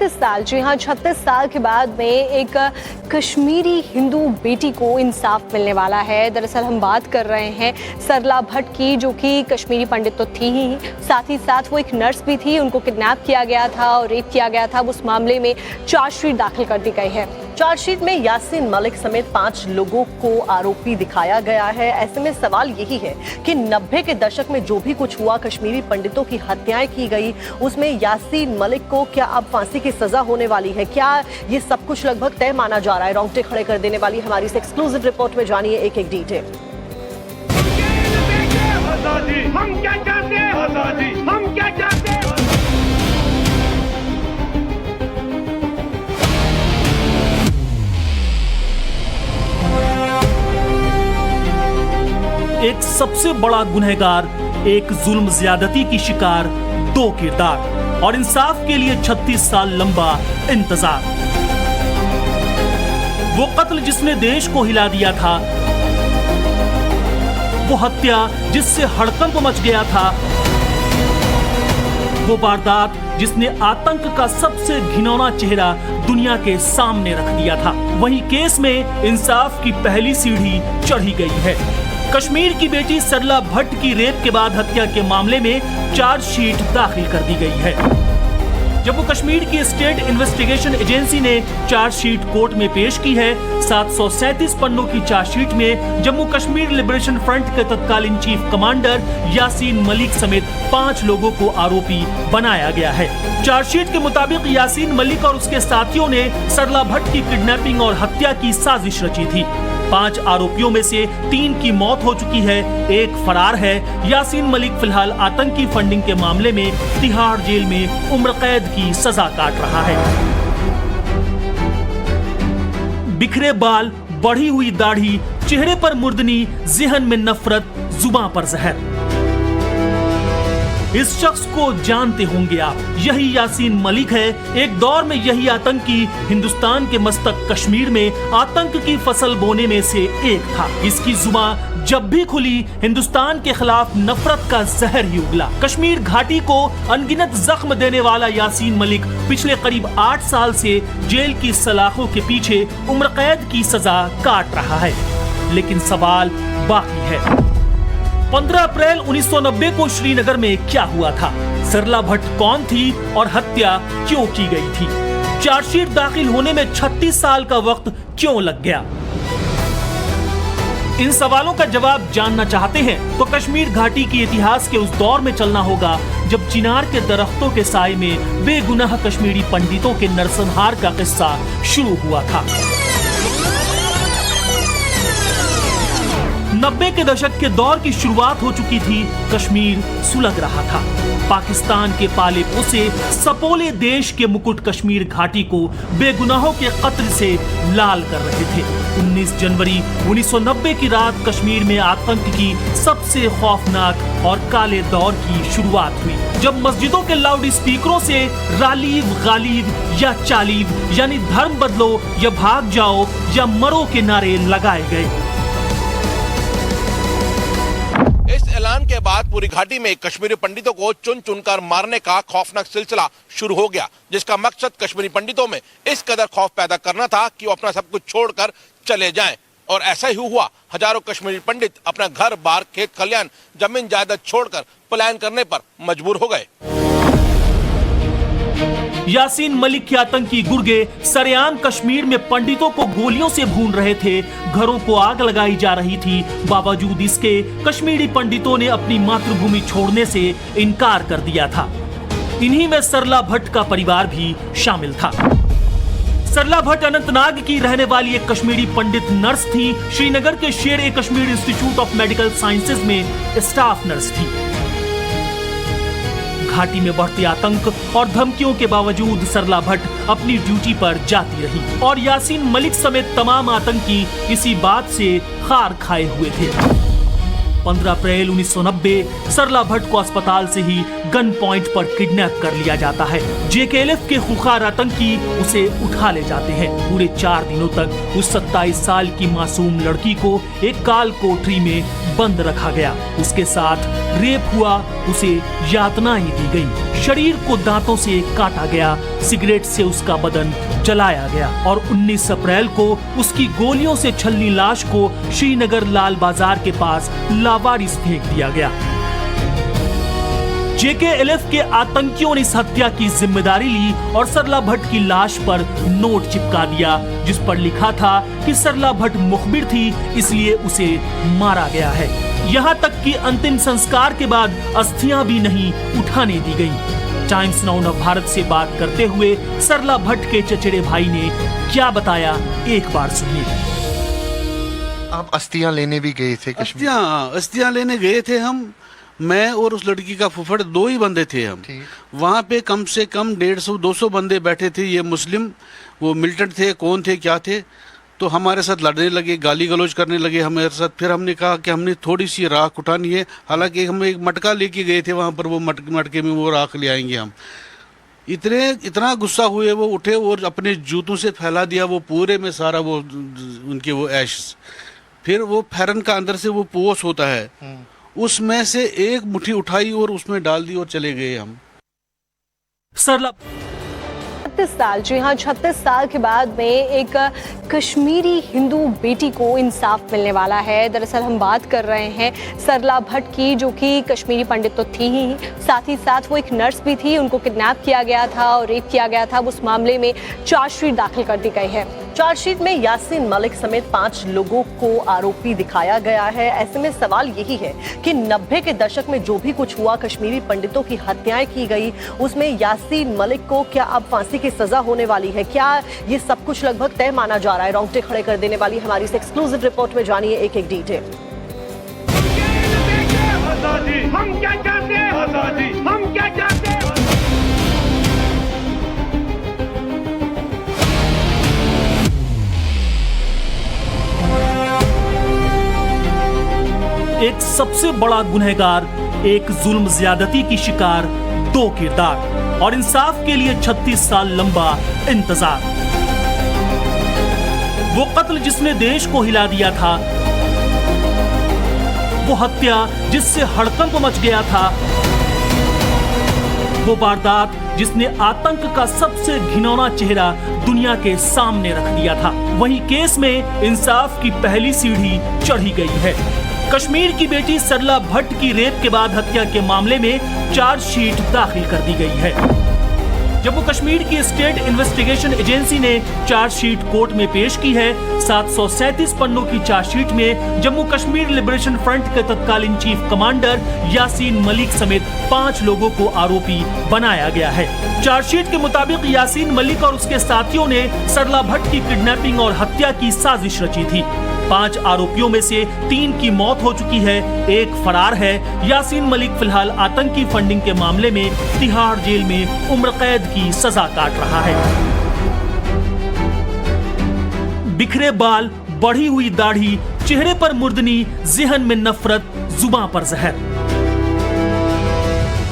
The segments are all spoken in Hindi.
36 साल, जी हाँ 36 साल के बाद में एक कश्मीरी हिंदू बेटी को इंसाफ मिलने वाला है। दरअसल हम बात कर रहे हैं सरला भट्ट की, जो कि कश्मीरी पंडित तो थी ही, साथ ही साथ वो एक नर्स भी थी। उनको किडनैप किया गया था और रेप किया गया था। उस मामले में चार्जशीट दाखिल कर दी गई है। चार्जशीट में यासीन मलिक समेत 5 लोगों को आरोपी दिखाया गया है। ऐसे में सवाल यही है कि 90 के दशक में जो भी कुछ हुआ, कश्मीरी पंडितों की हत्याएं की गई, उसमें यासीन मलिक को क्या अब फांसी की सजा होने वाली है? क्या ये सब कुछ लगभग तय माना जा रहा है? रोंगटे खड़े कर देने वाली हमारी इस एक्सक्लूसिव रिपोर्ट में जानिए एक एक डिटेल। हम क्या चाहते हैं? हम क्या चाहते हैं? एक सबसे बड़ा गुनहगार, एक जुल्म ज्यादती की शिकार, 2 किरदार और इंसाफ के लिए 36 साल लंबा इंतजार। वो कत्ल जिसने देश को हिला दिया था, वो हत्या जिससे हड़कंप मच गया था, वो वारदात जिसने आतंक का सबसे घिनौना चेहरा दुनिया के सामने रख दिया था। वहीं केस में इंसाफ की पहली सीढ़ी चढ़ी गई है। कश्मीर की बेटी सरला भट्ट की रेप के बाद हत्या के मामले में चार्जशीट दाखिल कर दी गई है। जम्मू कश्मीर की स्टेट इन्वेस्टिगेशन एजेंसी ने चार्जशीट कोर्ट में पेश की है। 737 पन्नों की चार्जशीट में जम्मू कश्मीर लिबरेशन फ्रंट के तत्कालीन चीफ कमांडर यासीन मलिक समेत 5 लोगों को आरोपी बनाया गया है। चार्जशीट के मुताबिक यासीन मलिक और उसके साथियों ने सरला भट्ट की किडनैपिंग और हत्या की साजिश रची थी। 5 आरोपियों में से 3 की मौत हो चुकी है, 1 फरार है। यासीन मलिक फिलहाल आतंकी फंडिंग के मामले में तिहाड़ जेल में उम्र कैद की सजा काट रहा है। बिखरे बाल, बढ़ी हुई दाढ़ी, चेहरे पर मुर्दनी, ज़हन में नफरत, जुबान पर जहर। इस शख्स को जानते होंगे आप, यही यासीन मलिक है। एक दौर में यही आतंकी हिंदुस्तान के मस्तक कश्मीर में आतंक की फसल बोने में से एक था। इसकी जुबान जब भी खुली, हिंदुस्तान के खिलाफ नफरत का जहर ही उगला। कश्मीर घाटी को अनगिनत जख्म देने वाला यासीन मलिक पिछले करीब 8 साल से जेल की सलाखों के पीछे उम्र कैद की सजा काट रहा है। लेकिन सवाल बाकी है, 15 अप्रैल 1990 को श्रीनगर में क्या हुआ था? सरला भट्ट कौन थी और हत्या क्यों की गई थी? चार्जशीट दाखिल होने में 36 साल का वक्त क्यों लग गया? इन सवालों का जवाब जानना चाहते हैं तो कश्मीर घाटी के इतिहास के उस दौर में चलना होगा जब चिनार के दरख्तों के साए में बेगुनाह कश्मीरी पंडितों के नरसंहार का किस्सा शुरू हुआ था। 90 के दशक के दौर की शुरुआत हो चुकी थी। कश्मीर सुलग रहा था। पाकिस्तान के पाले पोसे सपोले देश के मुकुट कश्मीर घाटी को बेगुनाहों के कत्ल से लाल कर रहे थे। 19 जनवरी 1990 की रात कश्मीर में आतंक की सबसे खौफनाक और काले दौर की शुरुआत हुई, जब मस्जिदों के लाउड स्पीकरों से रालीव गालिब या चालीव यानी धर्म बदलो या भाग जाओ या मरो के नारे लगाए गए। ऐलान के बाद पूरी घाटी में कश्मीरी पंडितों को चुन चुनकर मारने का खौफनाक सिलसिला शुरू हो गया, जिसका मकसद कश्मीरी पंडितों में इस कदर खौफ पैदा करना था कि वो अपना सब कुछ छोड़कर चले जाएं। और ऐसा ही हुआ। हजारों कश्मीरी पंडित अपना घर बार, खेत खलियान, जमीन जायदाद छोड़कर पलायन करने पर मजबूर हो गए। यासीन मलिक के आतंकी गुर्गे सरेआम कश्मीर में पंडितों को गोलियों से भून रहे थे। घरों को आग लगाई जा रही थी। बावजूद इसके कश्मीरी पंडितों ने अपनी मातृभूमि छोड़ने से इनकार कर दिया था। इन्हीं में सरला भट्ट का परिवार भी शामिल था। सरला भट्ट अनंतनाग की रहने वाली एक कश्मीरी पंडित नर्स थी। श्रीनगर के Sher e Kashmir institute of medical sciences में स्टाफ नर्स थी। घाटी में बढ़ते आतंक और धमकियों के बावजूद सरला भट्ट अपनी ड्यूटी पर जाती रही और यासीन मलिक समेत तमाम आतंकी इसी बात से खार खाए हुए थे। 15 अप्रैल 1990 सरला भट्ट को अस्पताल से ही गन पॉइंट पर किडनैप कर लिया जाता है। जेकेएलएफ के खुखार आतंकी उसे उठा ले जाते हैं। पूरे 4 दिनों तक उस 27 साल की मासूम लड़की को एक काल कोठरी में बंद रखा गया। उसके साथ रेप हुआ, उसे यातनाएं दी गई, शरीर को दांतों से काटा गया, सिगरेट से उसका बदन जलाया गया और 19 अप्रैल को उसकी गोलियों से छलनी लाश को श्रीनगर लाल बाजार के पास लावारिस फेंक दिया गया। JKLF के आतंकियों ने इस हत्या की जिम्मेदारी ली और सरला भट्ट की लाश पर नोट चिपका दिया, जिस पर लिखा था कि सरला भट्ट मुखबिर थी, इसलिए उसे मारा गया है। यहाँ तक कि अंतिम संस्कार के बाद अस्थियां भी नहीं उठाने दी गई। टाइम्स नाउ नव भारत से बात करते हुए सरला भट्ट के चचेरे भाई ने क्या बताया, एक बार सुनिए। आप अस्थियां लेने भी गए थे कश्मीर? अस्थियां लेने गए थे हम, मैं और उस लड़की का फुफड़, 2 ही बंदे थे हम। वहाँ पे कम से कम 150-200 बंदे बैठे थे, ये मुस्लिम, वो मिलिटेंट थे, कौन थे क्या थे, तो हमारे साथ लड़ने लगे, गाली गलौज करने लगे हमारे साथ। फिर हमने कहा कि हमने थोड़ी सी राख उठानी है, हालांकि हम एक मटका लेके गए थे वहाँ पर, वो मटके में वो राख ले आएंगे हम। इतना गुस्सा हुए, वो उठे और अपने जूतों से फैला दिया वो पूरे में सारा वो उनके वो ऐश। फिर वो फैरन का अंदर से वो पोस होता है, उसमें से एक मुट्ठी उठाई और उसमें डाल दी और चले गए हम। सरला 36 साल, जी हाँ, 36 साल के बाद में एक कश्मीरी हिंदू बेटी को इंसाफ मिलने वाला है। दरअसल हम बात कर रहे हैं सरला भट्ट की, जो कि कश्मीरी पंडित तो थी ही, साथ ही साथ वो एक नर्स भी थी। उनको किडनैप किया गया था और रेप किया गया था। उस मामले में चार्जशीट दाखिल कर दी गई है। चार्जशीट में यासीन मलिक समेत 5 लोगों को आरोपी दिखाया गया है। ऐसे में सवाल यही है कि 90 के दशक में जो भी कुछ हुआ, कश्मीरी पंडितों की हत्याएं की गई, उसमें यासीन मलिक को क्या अब फांसी की सजा होने वाली है? क्या ये सब कुछ लगभग तय माना जा रहा है? रोंगटे खड़े कर देने वाली हमारी इस एक्सक्लूसिव रिपोर्ट में जानिए एक एक डिटेल। हम क्या चाहते हैं? हम क्या चाहते हैं? एक सबसे बड़ा गुनहगार, एक जुल्म ज्यादती की शिकार, 2 किरदार और इंसाफ के लिए 36 साल लंबा इंतजार। वो कत्ल जिसने देश को हिला दिया था, वो हत्या जिससे हड़कंप मच गया था, वो वारदात जिसने आतंक का सबसे घिनौना चेहरा दुनिया के सामने रख दिया था। वहीं केस में इंसाफ की पहली सीढ़ी चढ़ी गई है। कश्मीर की बेटी सरला भट्ट की रेप के बाद हत्या के मामले में चार्जशीट दाखिल कर दी गई है। जम्मू कश्मीर की स्टेट इन्वेस्टिगेशन एजेंसी ने चार्जशीट कोर्ट में पेश की है। 737 पन्नों की चार्जशीट में जम्मू कश्मीर लिबरेशन फ्रंट के तत्कालीन चीफ कमांडर यासीन मलिक समेत 5 लोगों को आरोपी बनाया गया है। चार्जशीट के मुताबिक यासीन मलिक और उसके साथियों ने सरला भट्ट की किडनैपिंग और हत्या की साजिश रची थी। 5 आरोपियों में से 3 की मौत हो चुकी है, 1 फरार है। यासीन मलिक फिलहाल आतंकी फंडिंग के मामले में तिहाड़ जेल में उम्र कैद की सजा काट रहा है। बिखरे बाल, बढ़ी हुई दाढ़ी, चेहरे पर मुर्दनी, ज़हन में नफरत, जुबान पर जहर।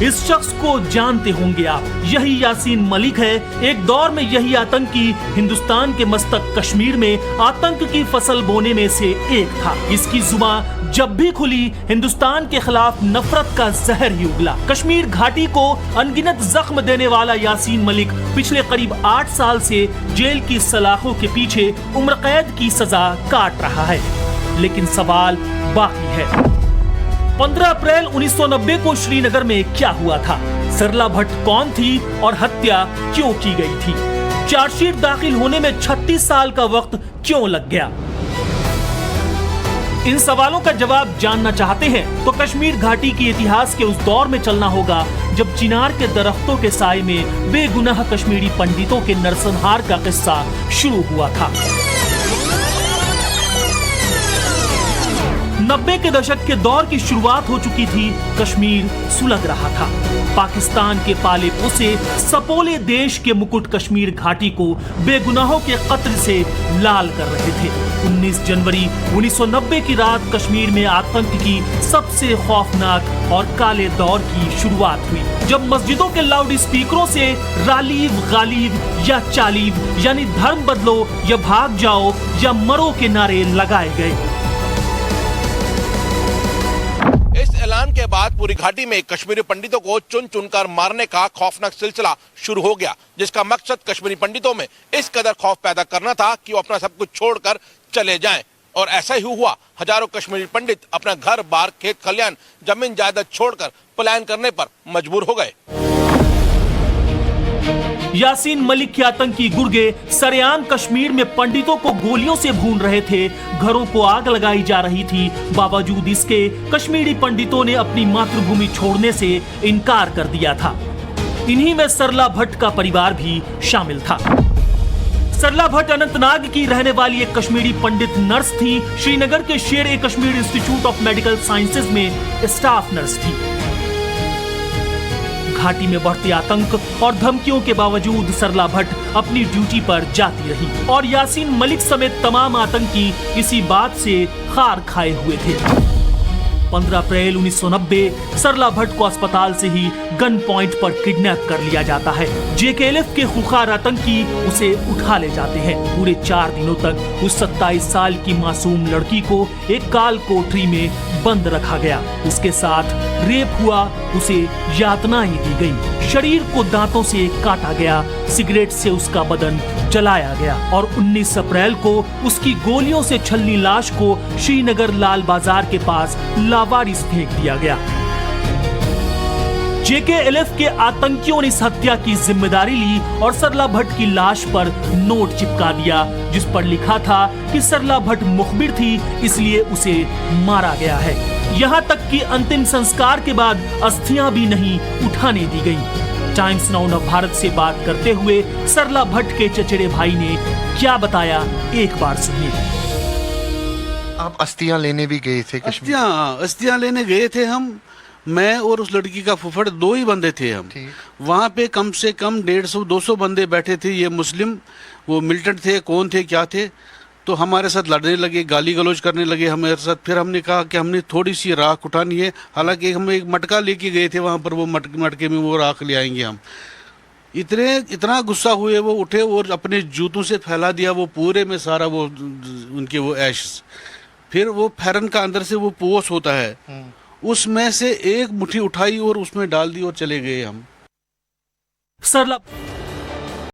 इस शख्स को जानते होंगे आप, यही यासीन मलिक है। एक दौर में यही आतंकी हिंदुस्तान के मस्तक कश्मीर में आतंक की फसल बोने में से एक था। इसकी जुबान जब भी खुली, हिंदुस्तान के खिलाफ नफरत का जहर ही उगला। कश्मीर घाटी को अनगिनत जख्म देने वाला यासीन मलिक पिछले करीब 8 साल से जेल की सलाखों के पीछे उम्र कैद की सजा काट रहा है। लेकिन सवाल बाकी है, 15 अप्रैल 1990 को श्रीनगर में क्या हुआ था? सरला भट्ट कौन थी और हत्या क्यों की गई थी? चार्जशीट दाखिल होने में 36 साल का वक्त क्यों लग गया? इन सवालों का जवाब जानना चाहते हैं तो कश्मीर घाटी के इतिहास के उस दौर में चलना होगा जब चिनार के दरख्तों के साए में बेगुनाह कश्मीरी पंडितों के नरसंहार का किस्सा शुरू हुआ था। 90 के दशक के दौर की शुरुआत हो चुकी थी। कश्मीर सुलग रहा था। पाकिस्तान के पाले पोसे सपोले देश के मुकुट कश्मीर घाटी को बेगुनाहों के कत्ल से लाल कर रहे थे। 19 जनवरी 1990 की रात कश्मीर में आतंक की सबसे खौफनाक और काले दौर की शुरुआत हुई, जब मस्जिदों के लाउड स्पीकरों से रालीव गालिब या चालीव यानी धर्म बदलो या भाग जाओ या मरो के नारे लगाए गए। इस ऐलान के बाद पूरी घाटी में कश्मीरी पंडितों को चुन चुनकर मारने का खौफनाक सिलसिला शुरू हो गया, जिसका मकसद कश्मीरी पंडितों में इस कदर खौफ पैदा करना था कि वो अपना सब कुछ छोड़कर चले जाएं। और ऐसा ही हुआ। हजारों कश्मीरी पंडित अपना घर बार खेत खलियान जमीन जायदाद छोड़कर पलायन करने पर मजबूर हो गए। यासीन मलिक के आतंकी गुर्गे सरेआम कश्मीर में पंडितों को गोलियों से भून रहे थे, घरों को आग लगाई जा रही थी। बावजूद इसके कश्मीरी पंडितों ने अपनी मातृभूमि छोड़ने से इनकार कर दिया था। इन्हीं में सरला भट्ट का परिवार भी शामिल था। सरला भट्ट अनंतनाग की रहने वाली एक कश्मीरी पंडित नर्स थी। श्रीनगर के Sher e Kashmir institute of medical sciences में स्टाफ नर्स थी। घाटी में बढ़ते आतंक और धमकियों के बावजूद सरला भट्ट अपनी ड्यूटी पर जाती रही और यासीन मलिक समेत तमाम आतंकी इसी बात से खार खाए हुए थे। 15 अप्रैल 1990 सरला भट्ट को अस्पताल से ही गन पॉइंट पर किडनैप कर लिया जाता है। जेकेएलएफ के खुखार आतंकी उसे उठा ले जाते हैं। पूरे 4 दिनों तक उस 27 साल की मासूम लड़की को एक काल कोठरी में बंद रखा गया। उसके साथ रेप हुआ, उसे यातनाएं दी गई, शरीर को दांतों से काटा गया, सिगरेट से उसका बदन जलाया गया और 19 अप्रैल को उसकी गोलियों से छलनी लाश को श्रीनगर लाल बाजार के पास लावारिस फेंक दिया गया। जेकेएलएफ के आतंकियों ने इस हत्या की जिम्मेदारी ली और सरला भट्ट की लाश पर नोट चिपका दिया, जिस पर लिखा था कि सरला भट्ट मुखबिर थी, इसलिए उसे मारा गया है। यहाँ तक कि अंतिम संस्कार के बाद अस्थियां भी नहीं उठाने दी गई। टाइम्स नाउ नव भारत से बात करते हुए सरला भट्ट के चचेरे भाई ने क्या बताया, एक बार सुनिए। आप अस्थियां लेने भी गए थे कश्मीर? अस्थियां लेने गए थे हम, मैं और उस लड़की का फुफड़ 2 ही बंदे थे हम। वहाँ पे कम से कम 150-200 बंदे बैठे थे। ये मुस्लिम, वो मिलिटेंट थे, कौन थे क्या थे, तो हमारे साथ लड़ने लगे, गाली गलौज करने लगे हमारे साथ। फिर हमने कहा कि हमने थोड़ी सी राख उठानी है, हालांकि हम एक मटका लेके गए थे वहाँ पर, वो मटके में वो राख ले आएंगे हम। इतना गुस्सा हुए, वो उठे और अपने जूतों से फैला दिया वो पूरे में सारा वो उनके वो ऐश। फिर वो फैरन का अंदर से वो पोस होता है, उसमें से एक मुट्ठी उठाई और उसमें डाल दी और चले गए हम। सरला